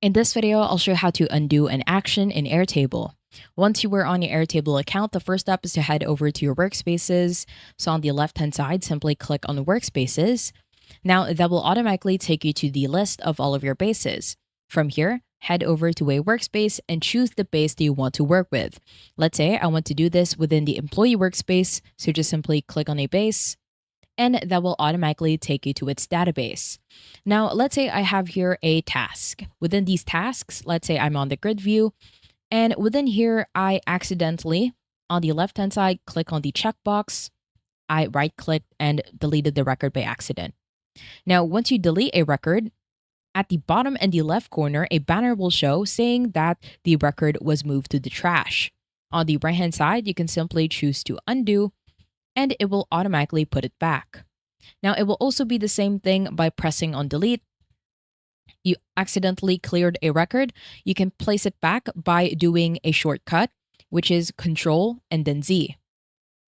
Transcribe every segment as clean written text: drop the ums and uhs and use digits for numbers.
In this video, I'll show you how to undo an action in Airtable. Once you were on your Airtable account, the first step is to head over to your workspaces. So on the left-hand side, simply click on the workspaces. Now that will automatically take you to the list of all of your bases. From here, head over to a workspace and choose the base that you want to work with. Let's say I want to do this within the employee workspace. So just simply click on a base, and that will automatically take you to its database. Now, let's say I have here a task. Within these tasks, let's say I'm on the grid view, and within here, I accidentally, on the left-hand side, click on the checkbox. I right-clicked and deleted the record by accident. Now, once you delete a record, at the bottom and the left corner, a banner will show saying that the record was moved to the trash. On the right-hand side, you can simply choose to undo, and it will automatically put it back. Now, it will also be the same thing by pressing on delete. You accidentally cleared a record. You can place it back by doing a shortcut, which is Control and then Z.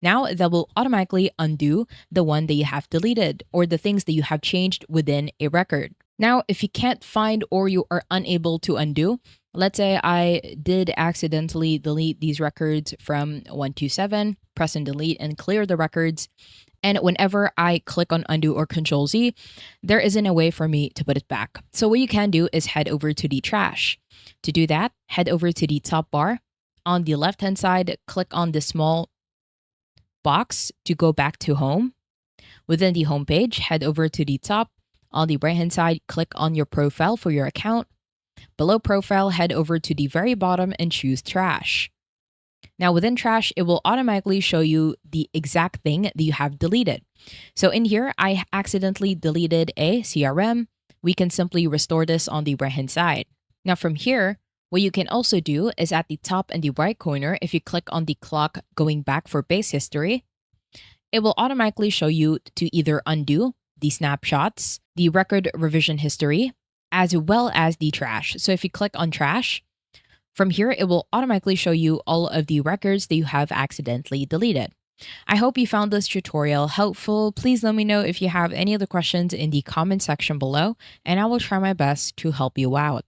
Now, that will automatically undo the one that you have deleted or the things that you have changed within a record. Now, if you can't find or you are unable to undo, let's say I did accidentally delete these records from 127, press and delete and clear the records. And whenever I click on undo or Control Z, there isn't a way for me to put it back. So what you can do is head over to the trash. To do that, head over to the top bar. On the left-hand side, click on the small box to go back to home. Within the home page, head over to the top. On the right-hand side, click on your profile for your account. Below profile, head over to the very bottom and choose trash. Now within trash, it will automatically show you the exact thing that you have deleted. So in here, I accidentally deleted a CRM. We can simply restore this on the right-hand side. Now from here, what you can also do is at the top and the right corner, if you click on the clock going back for base history, it will automatically show you to either undo the snapshots, the record revision history, as well as the trash. So if you click on trash, from here, it will automatically show you all of the records that you have accidentally deleted. I hope you found this tutorial helpful. Please let me know if you have any other questions in the comment section below, and I will try my best to help you out.